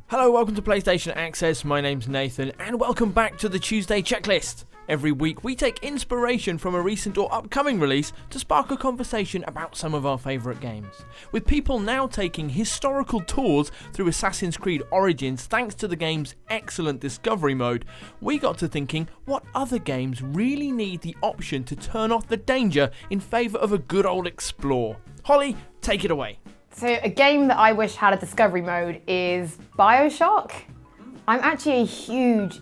Hello, welcome to PlayStation Access. My name's Nathan, and welcome back to the Tuesday Checklist. Every week, we take inspiration from a recent or upcoming release to spark a conversation about some of our favourite games. With people now taking historical tours through Assassin's Creed Origins thanks to the game's excellent discovery mode, we got to thinking what other games really need the option to turn off the danger in favour of a good old explore. Holly, take it away. So a game that I wish had a discovery mode is Bioshock. I'm actually a huge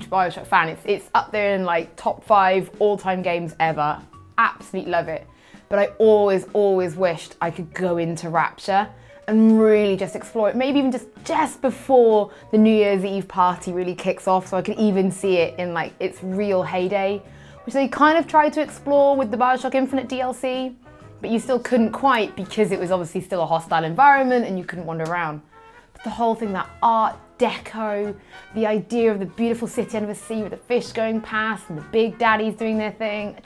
Bioshock fan. It's up there in like top 5 all-time games ever. Absolutely love it. But I always wished I could go into Rapture and really just explore it. Maybe even just before the New Year's Eve party really kicks off, so I could even see it in like its real heyday, which they kind of tried to explore with the Bioshock Infinite DLC. But you still couldn't quite because it was obviously still a hostile environment and you couldn't wander around. But the whole thing, that art deco, the idea of the beautiful city under the sea with the fish going past and the big daddies doing their thing,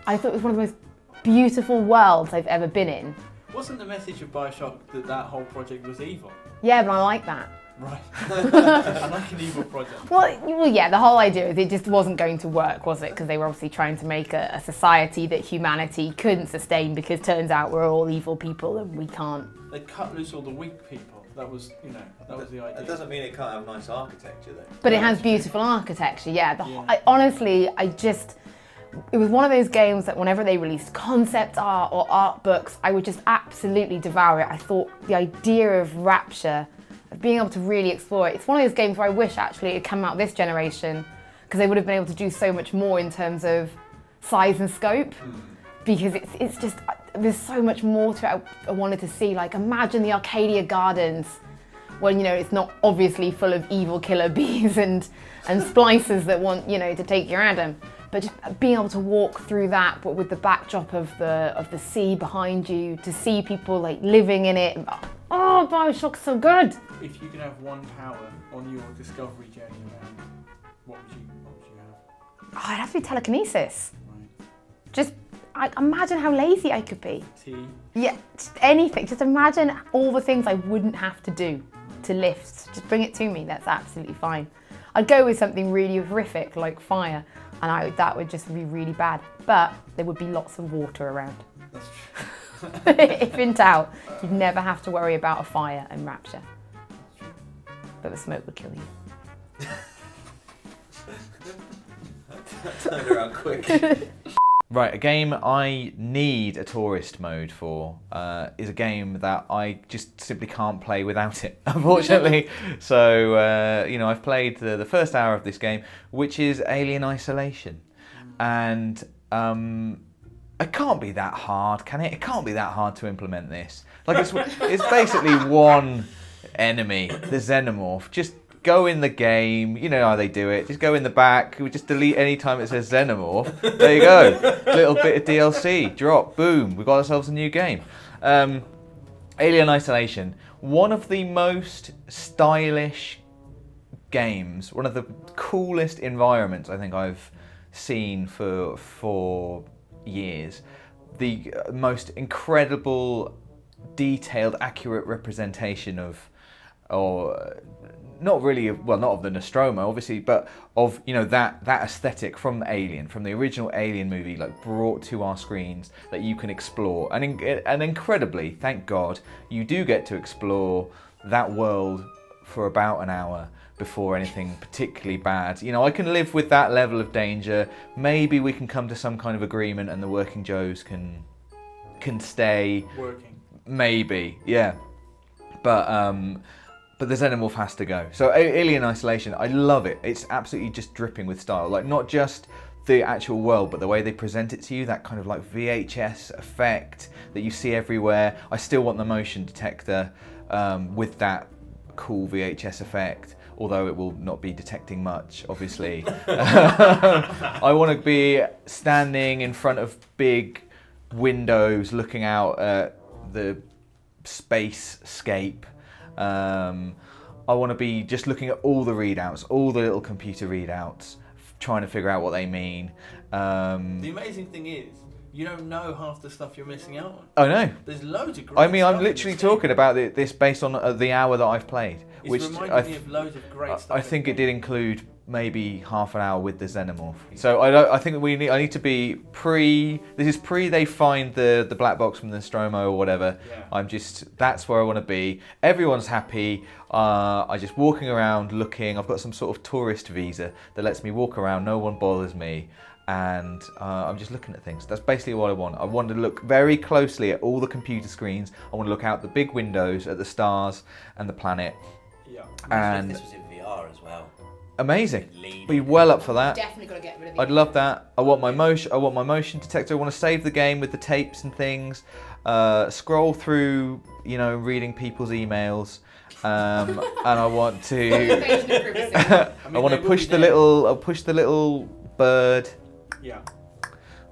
I thought it was one of the most beautiful worlds I've ever been in. Wasn't the message of Bioshock that whole project was evil? Yeah, but I like that. Right. I like an evil project. Well, yeah, the whole idea is it just wasn't going to work, was it? Because they were obviously trying to make a society that humanity couldn't sustain, because turns out we're all evil people and we can't. They cut loose all the weak people. That was the idea. That doesn't mean it can't have nice architecture though. But it has beautiful architecture, yeah. It was one of those games that whenever they released concept art or art books, I would just absolutely devour it. I thought the idea of Rapture, of being able to really explore it, it's one of those games where I wish actually it had come out this generation, because they would have been able to do so much more in terms of size and scope, because it's just, there's so much more to it I wanted to see. Like, imagine the Arcadia Gardens when, it's not obviously full of evil killer bees and splicers that want, to take your Adam. But just being able to walk through that, but with the backdrop of the sea behind you, to see people like living in it. Oh, Bioshock's so good! If you could have one power on your discovery journey around, what would you have? Oh, I'd have to be telekinesis. Right. Just, imagine how lazy I could be. Tea. Yeah, just anything. Just imagine all the things I wouldn't have to do to lift. Just bring it to me, that's absolutely fine. I'd go with something really horrific like fire, and that would just be really bad. But there would be lots of water around. That's true. If in doubt, you'd never have to worry about a fire in Rapture. But the smoke would kill you. Turned around quick. Right, a game I need a tourist mode for is a game that I just simply can't play without it, unfortunately. So, I've played the first hour of this game, which is Alien Isolation. And it can't be that hard, can it? It can't be that hard to implement this. Like, it's basically one enemy, the Xenomorph. Just go in the game, you know how they do it. Just go in the back, we just delete any time it says Xenomorph. There you go. Little bit of DLC, drop, boom, we've got ourselves a new game. Alien Isolation, one of the most stylish games, one of the coolest environments I think I've seen for years. The most incredible, detailed, accurate representation not of the Nostromo, obviously, but of that aesthetic from Alien, from the original Alien movie, like brought to our screens that you can explore, and incredibly, thank God, you do get to explore that world for about an hour before anything particularly bad. I can live with that level of danger. Maybe we can come to some kind of agreement, and the working Joes can stay Working. Maybe, yeah, but the Xenomorph has to go. So Alien Isolation, I love it. It's absolutely just dripping with style. Like, not just the actual world, but the way they present it to you, that kind of like VHS effect that you see everywhere. I still want the motion detector with that cool VHS effect, although it will not be detecting much, obviously. I want to be standing in front of big windows looking out at the spacescape. I want to be just looking at all the readouts, all the little computer readouts, trying to figure out what they mean. The amazing thing is, you don't know half the stuff you're missing out on. Oh no. There's loads of great I'm stuff literally talking about this based on the hour that I've played. It's which reminded me of loads of great stuff. I think it did include maybe half an hour with the xenomorph. So I think I need to be this is pre they find the black box from the Nostromo or whatever. Yeah. That's where I want to be. Everyone's happy. I'm just walking around looking. I've got some sort of tourist visa that lets me walk around. No one bothers me. And I'm just looking at things. That's basically what I want. I want to look very closely at all the computer screens. I want to look out the big windows at the stars and the planet. Yeah. And This was in VR as well. amazing. Be well up for that. Definitely got to get rid of it. I'd love that. I want my motion detector. I want to save the game with the tapes and things. Scroll through, reading people's emails. And I want to. I want to push the little bird. Yeah.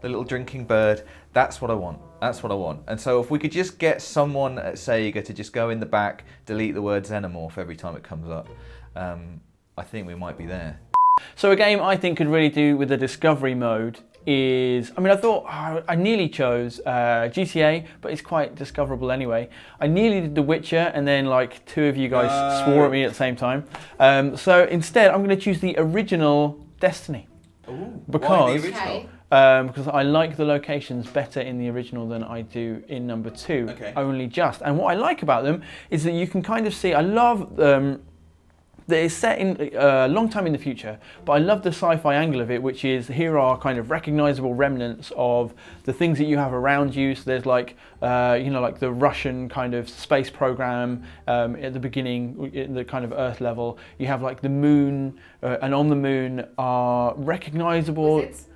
The little drinking bird. That's what I want. And so if we could just get someone at Sega to just go in the back, delete the word xenomorph every time it comes up, I think we might be there. So a game I think could really do with the discovery mode is, I thought I nearly chose GTA, but it's quite discoverable anyway. I nearly did The Witcher, and then like two of you guys swore at me at the same time. So instead, I'm going to choose the original Destiny. Ooh, because why the original? Because I like the locations better in the original than I do in number 2. Okay. Only just. And what I like about them is that you can kind of see. I love that it's set in a long time in the future, but I love the sci-fi angle of it, which is here are kind of recognizable remnants of the things that you have around you. So there's like, like the Russian kind of space program at the beginning, in the kind of Earth level. You have like the moon, and on the moon are recognizable. Wizards?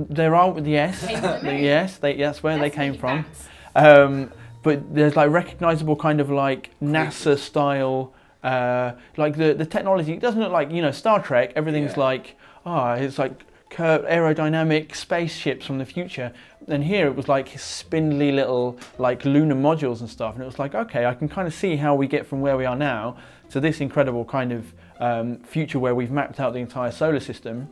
There are, yes, Came from the moon. yes, that's where they came Definitely from. But there's like recognizable kind of like NASA style. Like the technology, it doesn't look like Star Trek. Everything's like it's like curved aerodynamic spaceships from the future. And here it was like spindly little like lunar modules and stuff. And it was like, okay, I can kind of see how we get from where we are now to this incredible kind of future where we've mapped out the entire solar system.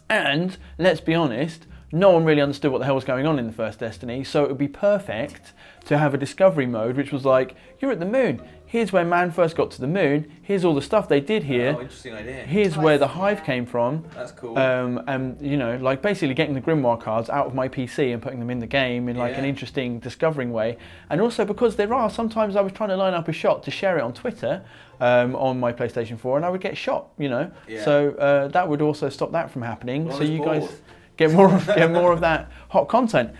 And let's be honest, no one really understood what the hell was going on in the first Destiny, so it would be perfect to have a discovery mode which was like, you're at the moon, here's where man first got to the moon, here's all the stuff they did here, Oh, interesting idea. here's where the hive came from, That's cool. and like basically getting the Grimoire cards out of my PC and putting them in the game in like an interesting discovering way. And also because sometimes I was trying to line up a shot to share it on Twitter on my PlayStation 4 and I would get shot, so that would also stop that from happening. Well, so you bored. guys get more of that hot content.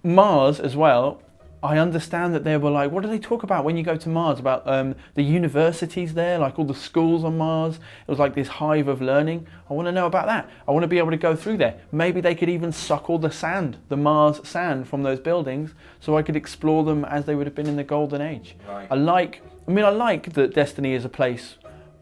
Mars as well. I understand that they were like, what do they talk about when you go to Mars? About the universities there, like all the schools on Mars. It was like this hive of learning. I want to know about that. I want to be able to go through there. Maybe they could even suck all the sand, the Mars sand from those buildings, so I could explore them as they would have been in the Golden Age. Right. I like that Destiny is a place,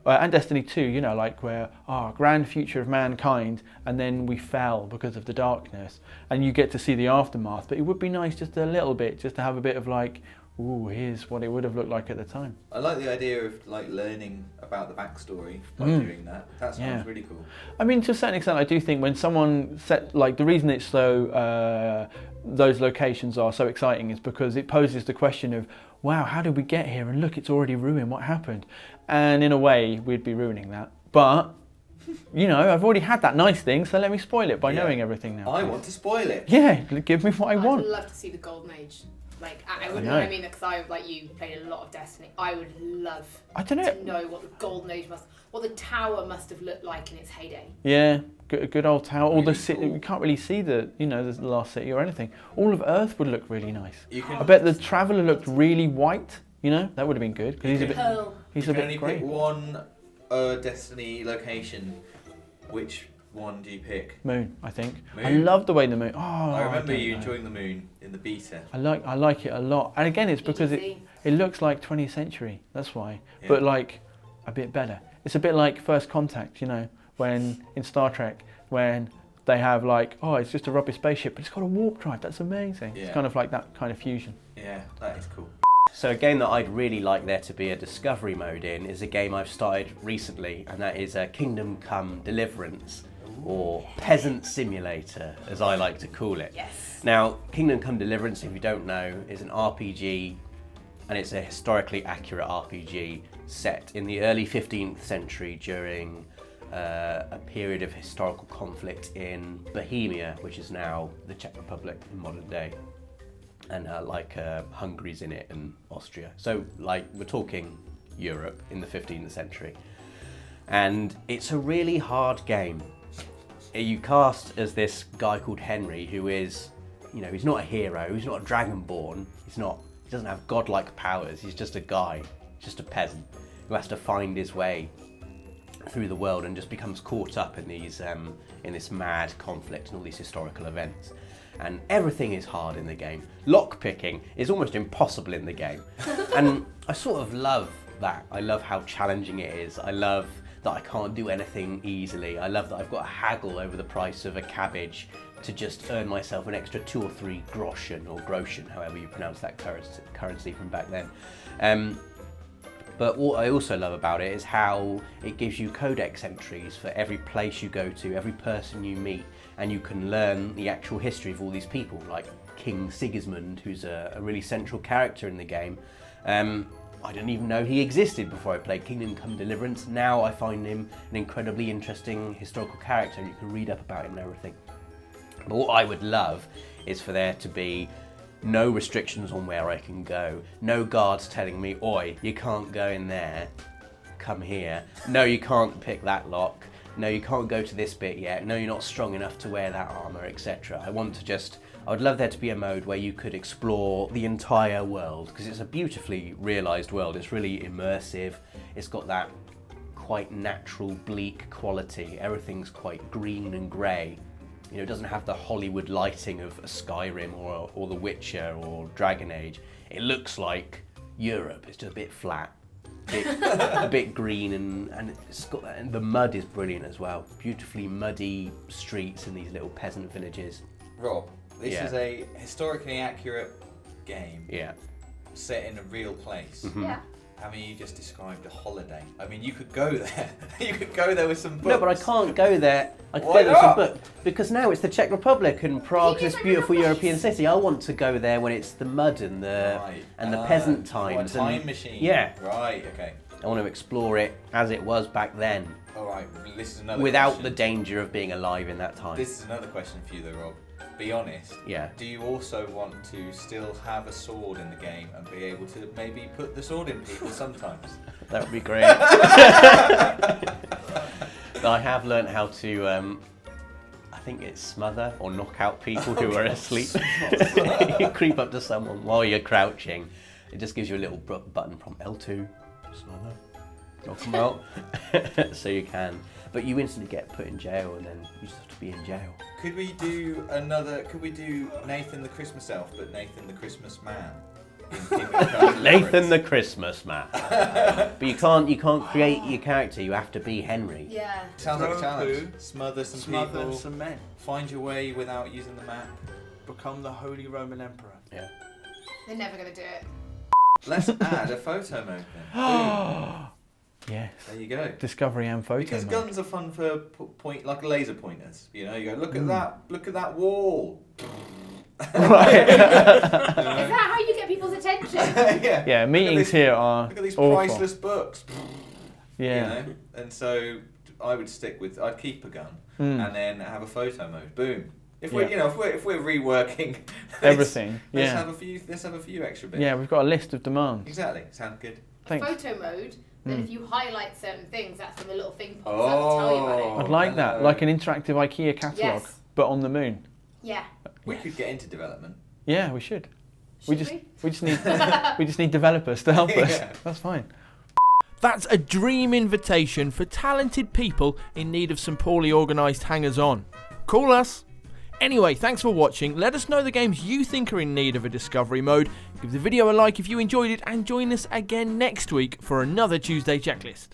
and Destiny 2, like where, grand future of mankind, and then we fell because of the darkness, and you get to see the aftermath. But it would be nice just a little bit, just to have a bit of like, ooh, here's what it would have looked like at the time. I like the idea of like learning about the backstory by doing that. That sounds really cool. I mean, to a certain extent, I do think when someone the reason it's so, those locations are so exciting is because it poses the question of, wow, how did we get here? And look, it's already ruined. What happened? And in a way, we'd be ruining that. But, I've already had that nice thing, so let me spoil it by knowing everything now. I want to spoil it. Yeah, give me what I want. I'd love to see the Golden Age. Like, I wouldn't know. know what I mean, because I, like you, played a lot of Destiny. I would love to know what the Golden Age what the tower must have looked like in its heyday. Yeah, good old tower. All the Really city, cool. you can't really see the last city or anything. All of Earth would look really nice. You can, I bet the Traveller looked really white. That would have been good because he's a bit Pearl. he's you a can bit only grey. pick one Destiny location. Which one do you pick? Moon, I think. Moon? I love the way the moon. Oh, I remember don't you know. enjoying the moon in the beta. I like it a lot, and again, it's because EDC. it looks like 20th century. That's why, Yeah. but like a bit better. It's a bit like First Contact, when in Star Trek when they have like, it's just a rubber spaceship, but it's got a warp drive. That's amazing. Yeah. It's kind of like that kind of fusion. Yeah, that is cool. So a game that I'd really like there to be a discovery mode in is a game I've started recently, and that is Kingdom Come Deliverance, or Peasant Simulator, as I like to call it. Yes. Now, Kingdom Come Deliverance, if you don't know, is an RPG and it's a historically accurate RPG set in the early 15th century during a period of historical conflict in Bohemia, which is now the Czech Republic in modern day, and Hungary's in it and Austria. So like we're talking Europe in the 15th century, and it's a really hard game. You cast as this guy called Henry, who is, he's not a hero, he's not a dragonborn, he doesn't have godlike powers, he's just a guy, just a peasant who has to find his way through the world and just becomes caught up in this mad conflict and all these historical events. And everything is hard in the game. Lock-picking is almost impossible in the game. And I sort of love that. I love how challenging it is. I love that I can't do anything easily. I love that I've got to haggle over the price of a cabbage to just earn myself an extra 2 or 3 groschen, or groschen, however you pronounce that currency from back then. But what I also love about it is how it gives you codex entries for every place you go to, every person you meet, and you can learn the actual history of all these people, like King Sigismund, who's a really central character in the game. I didn't even know he existed before I played Kingdom Come Deliverance. Now I find him an incredibly interesting historical character, and you can read up about him and everything. But what I would love is for there to be no restrictions on where I can go. No guards telling me, oi, you can't go in there, come here. No, you can't pick that lock. No, you can't go to this bit yet. No, you're not strong enough to wear that armour, etc. I would love there to be a mode where you could explore the entire world, because it's a beautifully realised world. It's really immersive. It's got that quite natural, bleak quality. Everything's quite green and grey. It doesn't have the Hollywood lighting of a Skyrim or The Witcher or Dragon Age. It looks like Europe. It's just a bit flat, a bit green, and it's got that. And the mud is brilliant as well. Beautifully muddy streets in these little peasant villages. Rob, this is a historically accurate game. Yeah. Set in a real place. Mm-hmm. Yeah. I mean, you just described a holiday. I mean, you could go there. You could go there with some books. No, but I can't go there. I could Why go there with some not? books because now it's the Czech Republic and Prague's this beautiful European city. I want to go there when it's the mud and the peasant times. What, a time machine. Yeah. Right. Okay. I want to explore it as it was back then, All right. This is another. without question. the danger of being alive in that time. This is another question for you, though, Rob. Be honest. Yeah. Do you also want to still have a sword in the game and be able to maybe put the sword in people sometimes? That would be great. I have learnt how to, I think it's smother or knock out people who are asleep. You creep up to someone while you're crouching. It just gives you a little button from L2, smother, knock them out. So you can. But you instantly get put in jail, and then you just have to be in jail. Could we do Nathan the Christmas Elf, but Nathan the Christmas Man? Nathan the Christmas Man. But you can't create your character. You have to be Henry. Yeah. Sounds like a Throw challenge. poo, Smother some Smother people. some men. Find your way without using the map. Become the Holy Roman Emperor. Yeah. They're never going to do it. Let's add a photo mode then. Boom. Yes. There you go. Discovery and photo Because mode. guns are fun for like laser pointers. You go, look at that wall. Right. Is that how you get people's attention? Yeah. Yeah, meetings here are Look at these awful. priceless books. Yeah. And so I'd keep a gun and then have a photo mode. Boom. If we're reworking this, Everything. let's Yeah. have a few extra bits. Yeah, we've got a list of demands. Exactly. Sound good. Thanks. Photo mode, then if you highlight certain things, that's when the little thing pops Oh. up to tell you about it. I'd like that, like an interactive IKEA catalogue, Yes. but on the moon. Yeah. We could get into development. Yeah, we should. Should We just need developers to help us. Yeah. That's fine. That's a dream invitation for talented people in need of some poorly organised hangers-on. Call us. Anyway, thanks for watching. Let us know the games you think are in need of a discovery mode. Give the video a like if you enjoyed it, and join us again next week for another Tuesday checklist.